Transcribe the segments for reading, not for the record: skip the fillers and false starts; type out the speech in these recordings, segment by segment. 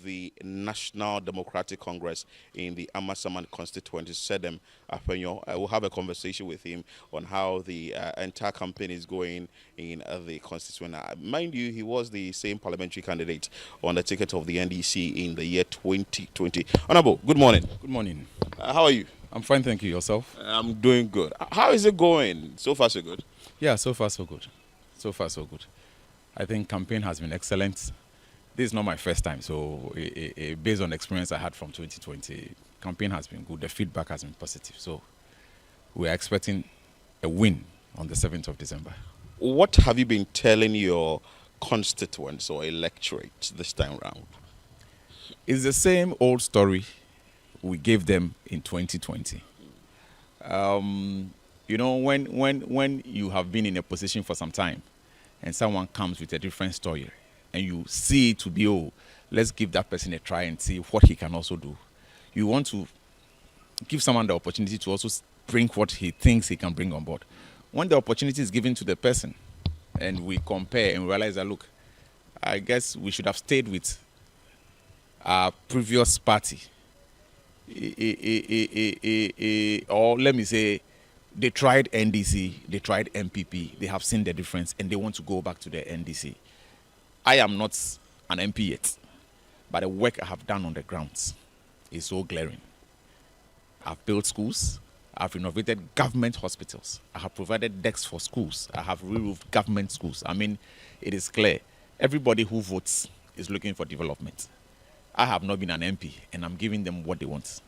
the National Democratic Congress in the Amasaman constituency, Sedem, Afenyo. I will have a conversation with him on how the entire campaign is going in the constituency. Mind you, he was the same parliamentary candidate on the ticket of the NDC in the year 2020. Honorable, good morning. Good morning. How are you? I'm fine, thank you. Yourself? I'm doing good. How is it going? So far, so good. Yeah, so far so good. So far so good. I think campaign has been excellent. This is not my first time, so based on the experience I had from 2020, campaign has been good. The feedback has been positive. So we are expecting a win on the 7th of December. What have you been telling your constituents or electorate this time round? It's the same old story we gave them in 2020. You know, when you have been in a position for some time and someone comes with a different story and you see it to be, oh, let's give that person a try and see what he can also do. You want to give someone the opportunity to also bring what he thinks he can bring on board. When the opportunity is given to the person and we compare and realize that, look, I guess we should have stayed with our previous party. Or let me say, they tried NDC, they tried MPP, they have seen the difference and they want to go back to the NDC. I am not an MP yet, but the work I have done on the grounds is so glaring. I've built schools, I've renovated government hospitals, I have provided decks for schools, I have re-roofed government schools. I mean, it is clear. Everybody who votes is looking for development. I have not been an MP and I'm giving them what they want.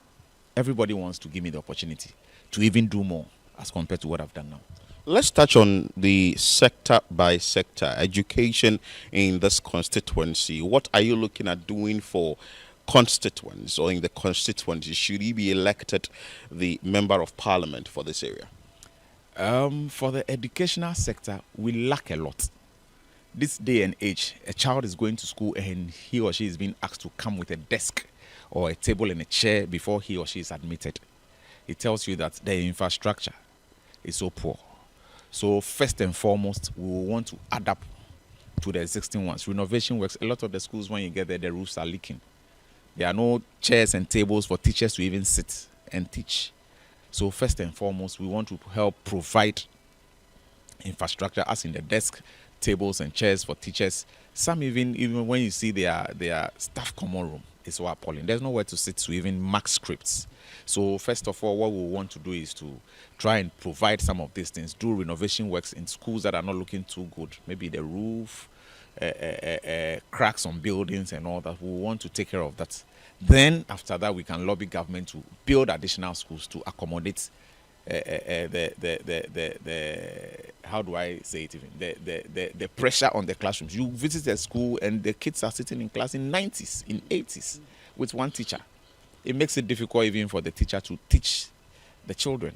Everybody wants to give me the opportunity to even do more as compared to what I've done now. Let's touch on the sector by sector education in this constituency. What are you looking at doing for constituents or in the constituency? Should he be elected the member of parliament for this area? For the educational sector, we lack a lot. This day and age, a child is going to school and he or she is being asked to come with a desk or a table and a chair before he or she is admitted. It tells you that the infrastructure is so poor. So first and foremost, we will want to adapt to the existing ones. Renovation works. A lot of the schools, when you get there, the roofs are leaking. There are no chairs and tables for teachers to even sit and teach. So first and foremost, we want to help provide infrastructure, as in the desk, tables and chairs for teachers. Some even when you see their staff common room, it's so appalling. There's nowhere to sit to even mark scripts. So first of all, what we want to do is to try and provide some of these things, do renovation works in schools that are not looking too good. Maybe the roof, cracks on buildings and all that. We want to take care of that. Then after that, we can lobby government to build additional schools to accommodate how do I say it even, the pressure on the classrooms. You visit a school and the kids are sitting in class in 90s, in 80s with one teacher. It makes it difficult even for the teacher to teach the children.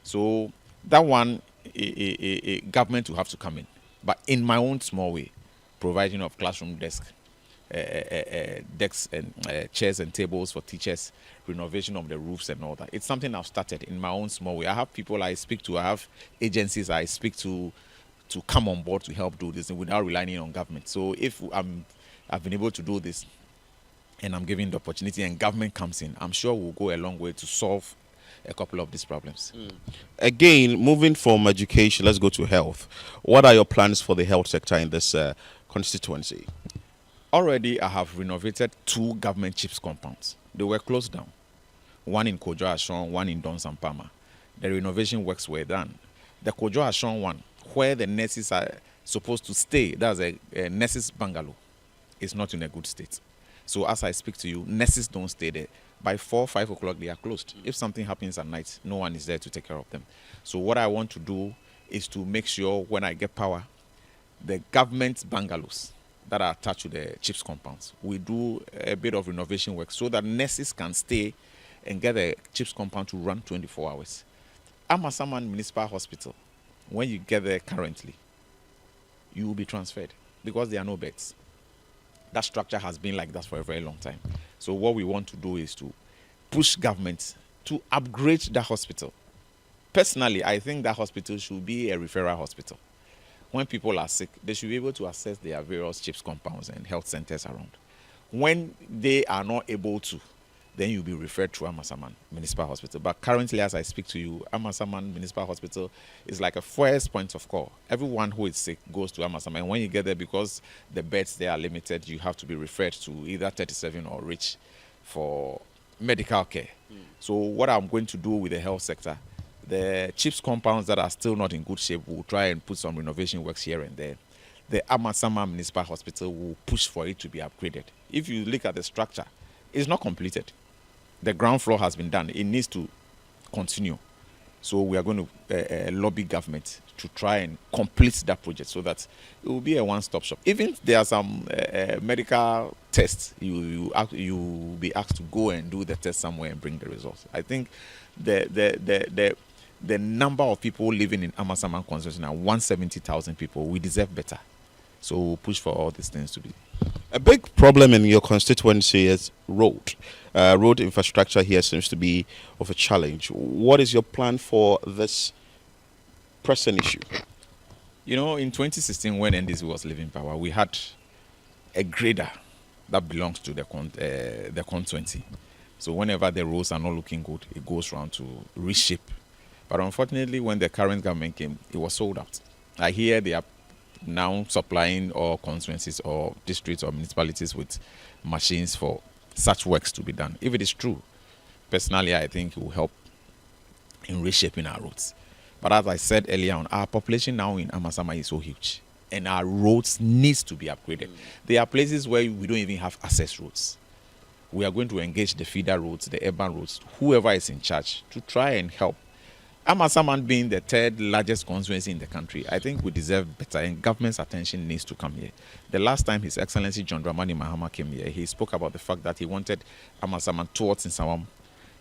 So that one, government will have to come in. But in my own small way, providing of classroom desks and chairs and tables for teachers, renovation of the roofs and all that. It's something I've started in my own small way. I have people I speak to, I have agencies I speak to come on board to help do this without relying on government. So if I've been able to do this and I'm given the opportunity and government comes in, I'm sure we'll go a long way to solve a couple of these problems. Again, moving from education, let's go to health. What are your plans for the health sector in this constituency? Already, I have renovated 2 government chiefs compounds. They were closed down. One in Kojo Ashon, one in Don Sampama. The renovation works were done. The Kojo Ashon one, where the nurses are supposed to stay, that's a nurses' bungalow, is not in a good state. So as I speak to you, nurses don't stay there. By 4, 5 o'clock, they are closed. If something happens at night, no one is there to take care of them. So what I want to do is to make sure when I get power, the government bungalows that are attached to the chiefs compounds, we do a bit of renovation work so that nurses can stay and get the chiefs compound to run 24 hours. Amasaman Municipal Hospital, when you get there currently, you will be transferred because there are no beds. That structure has been like that for a very long time. So what we want to do is to push government to upgrade that hospital. Personally, I think that hospital should be a referral hospital. When people are sick, they should be able to access their various chiefs compounds and health centers around. When they are not able to, then you'll be referred to Amasaman Municipal Hospital. But currently, as I speak to you, Amasaman Municipal Hospital is like a first point of call. Everyone who is sick goes to Amasaman. And when you get there, because the beds there are limited, you have to be referred to either 37 or Rich for medical care. So what I'm going to do with the health sector, the CHIPS compounds that are still not in good shape, we'll try and put some renovation works here and there. The Amasaman Municipal Hospital will push for it to be upgraded. If you look at the structure, it's not completed. The ground floor has been done. It needs to continue. So we are going to lobby government to try and complete that project so that it will be a one-stop shop. Even if there are some medical tests, you will be asked to go and do the test somewhere and bring the results. I think the number of people living in Amasaman constituency now, 170,000 people, we deserve better. So we'll push for all these things to be. A big problem in your constituency is road. Road infrastructure here seems to be of a challenge. What is your plan for this pressing issue? You know, in 2016, when NDC was leaving power, we had a grader that belongs to the constituency. So whenever the roads are not looking good, it goes around to reshape. But unfortunately, when the current government came, it was sold out. I hear they are now supplying all constituencies or districts or municipalities with machines for such works to be done. If it is true, personally, I think it will help in reshaping our roads. But as I said earlier on, our population now in Amasaman is so huge, and our roads needs to be upgraded. There are places where we don't even have access roads. We are going to engage the feeder roads, the urban roads, whoever is in charge, to try and help. Amasaman being the third largest constituency in the country, I think we deserve better, and government's attention needs to come here. The last time His Excellency John Dramani Mahama came here, he spoke about the fact that he wanted Amasaman towards Nsawam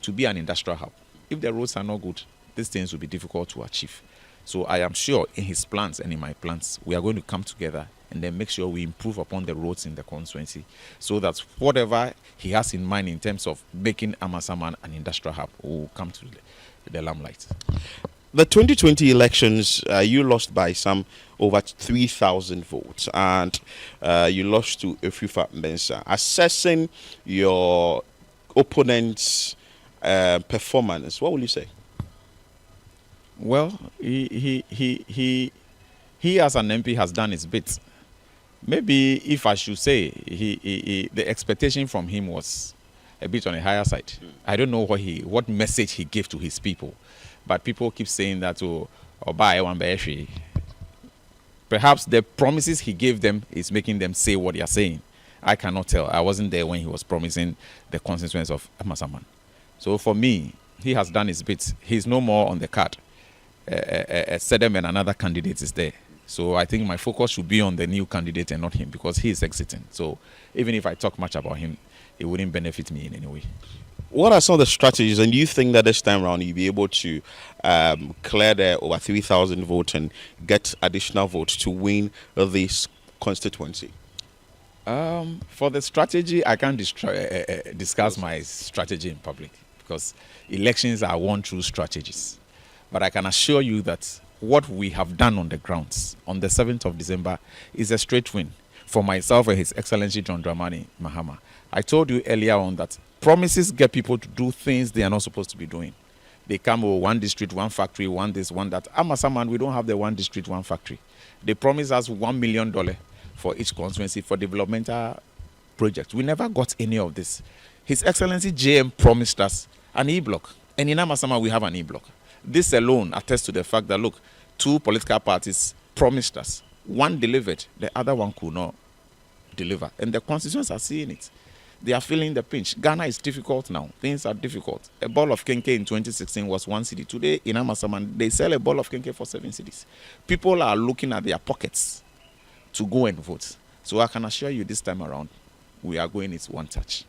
to be an industrial hub. If the roads are not good, these things will be difficult to achieve. So I am sure in his plans and in my plans, we are going to come together and then make sure we improve upon the roads in the constituency so that whatever he has in mind in terms of making Amasaman an industrial hub will come to the limelight. The 2020 elections, you lost by some over 3,000 votes, and you lost to Efifa Mensah. Assessing your opponent's performance, what will you say? Well, he as an MP has done his bit. Maybe if I should say, the expectation from him was a bit on the higher side. I don't know what message he gave to his people, but people keep saying that perhaps the promises he gave them is making them say what they are saying. I cannot tell. I wasn't there when he was promising the constituents of Amasaman. So for me, he has done his bit. He's no more on the card. Sedem and another candidate is there. So I think my focus should be on the new candidate and not him, because he is exiting. So even if I talk much about him, it wouldn't benefit me in any way. What are some of the strategies, and do you think that this time around you'll be able to clear the over 3,000 votes and get additional votes to win this constituency? For the strategy, I can't discuss my strategy in public, because elections are won through strategies. But I can assure you that what we have done on the grounds on the 7th of December is a straight win for myself and His Excellency John Dramani Mahama. I told you earlier on that promises get people to do things they are not supposed to be doing. They come with one district, one factory, one this, one that. Amasaman, we don't have the one district, one factory. They promised us $1 million for each constituency for developmental projects. We never got any of this. His Excellency JM promised us an E-block. And in Amasaman, we have an E-block. This alone attests to the fact that, look, two political parties promised us. One delivered, the other one could not deliver. And the constituents are seeing it. They are feeling the pinch. Ghana is difficult now. Things are difficult. A ball of kenke in 2016 was 1 cedi. Today, in Amasaman, they sell a ball of kenke for 7 cedis. People are looking at their pockets to go and vote. So I can assure you this time around, we are going it one touch.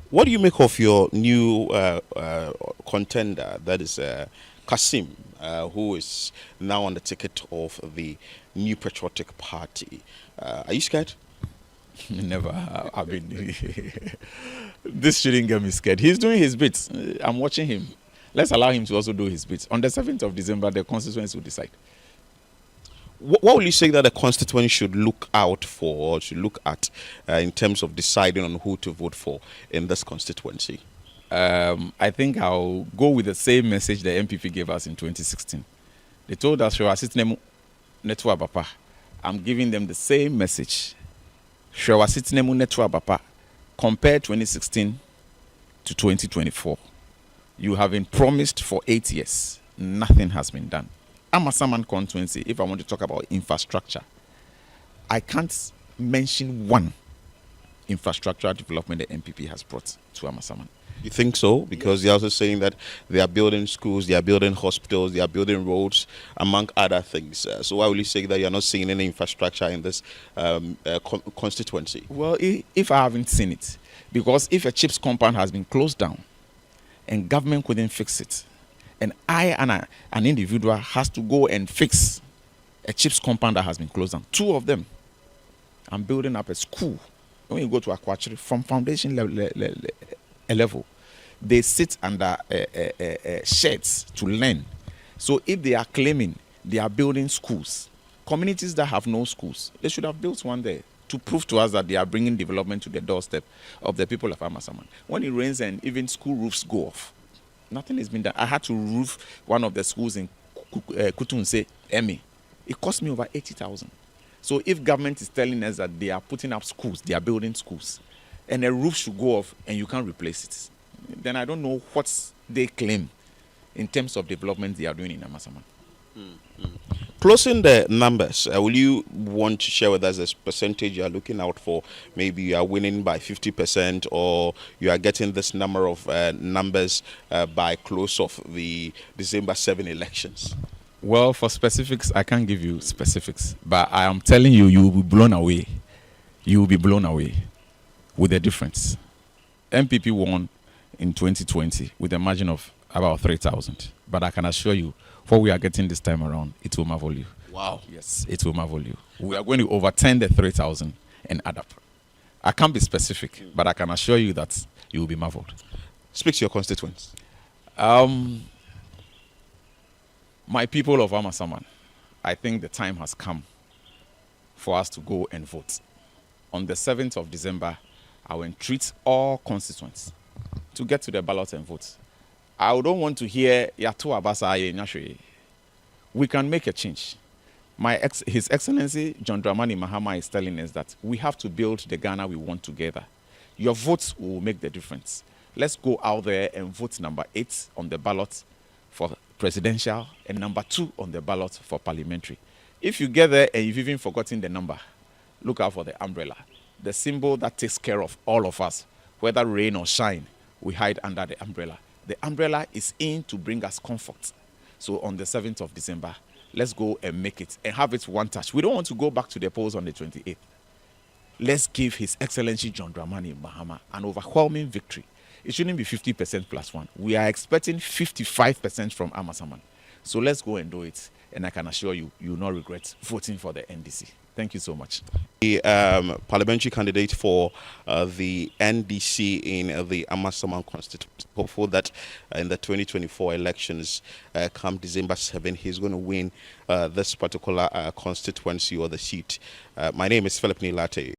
What do you make of your new contender, that is Kasim, who is now on the ticket of the New Patriotic Party? Are you scared? Never. I mean, this shouldn't get me scared. He's doing his bit. I'm watching him. Let's allow him to also do his bit. On the 7th of December, the constituents will decide. What will you say that a constituent should look out for or should look at in terms of deciding on who to vote for in this constituency? I think I'll go with the same message the MPP gave us in 2016. They told us, Sedem netwa bapa. I'm giving them the same message. Sedem netwa bapa. Compare 2016 to 2024. You have been promised for 8 years. Nothing has been done. Amasaman constituency, if I want to talk about infrastructure, I can't mention one infrastructure development the MPP has brought to Amasaman. You think so? Because they're also saying that they are building schools, they are building hospitals, they are building roads, among other things. So why will you say that you're not seeing any infrastructure in this constituency? Well, if I haven't seen it, because if a chips compound has been closed down and government couldn't fix it, and I and an individual has to go and fix a chips compound that has been closed down, two of them, I'm building up a school. When you go to Akwachiri, from foundation level, they sit under sheds to learn. So if they are claiming they are building schools, communities that have no schools, they should have built one there to prove to us that they are bringing development to the doorstep of the people of Amasaman. When it rains and even school roofs go off, nothing has been done. I had to roof one of the schools in Kutunse, Emi. It cost me over 80,000. So if government is telling us that they are putting up schools, they are building schools, and a roof should go off and you can't replace it, then I don't know what they claim in terms of development they are doing in Amasaman. Closing the numbers, will you want to share with us a percentage you are looking out for? Maybe you are winning by 50% or you are getting this number of numbers by close of the December 7 elections. Well, for specifics, I can't give you specifics, but I am telling you, you will be blown away. You will be blown away with the difference. MPP won in 2020 with a margin of about 3,000. But I can assure you, what we are getting this time around, it will marvel you. Wow. Yes, it will marvel you. We are going to overturn the 3,000 and add up. I can't be specific, but I can assure you that you will be marveled. Speak to your constituents. My people of Amasaman, I think the time has come for us to go and vote. On the 7th of December, I will entreat all constituents to get to the ballot and vote. I don't want to hear Yato Abasa Nyashwe. We can make a change. His Excellency John Dramani Mahama is telling us that we have to build the Ghana we want together. Your votes will make the difference. Let's go out there and vote number 8 on the ballot for presidential and number 2 on the ballot for parliamentary. If you get there and you've even forgotten the number, look out for the umbrella, the symbol that takes care of all of us. Whether rain or shine, we hide under the umbrella. The umbrella is in to bring us comfort. So on the 7th of December, let's go and make it and have it one touch. We don't want to go back to the polls on the 28th. Let's give His Excellency John Dramani Mahama an overwhelming victory. It shouldn't be 50% plus 1. We are expecting 55% from Amasaman. So let's go and do it. And I can assure you, you will not regret voting for the NDC. Thank you so much. The parliamentary candidate for the NDC in the Amasaman constituency, hopeful that in the 2024 elections come December 7, he's going to win this particular constituency or the seat. My name is Philip Nilate.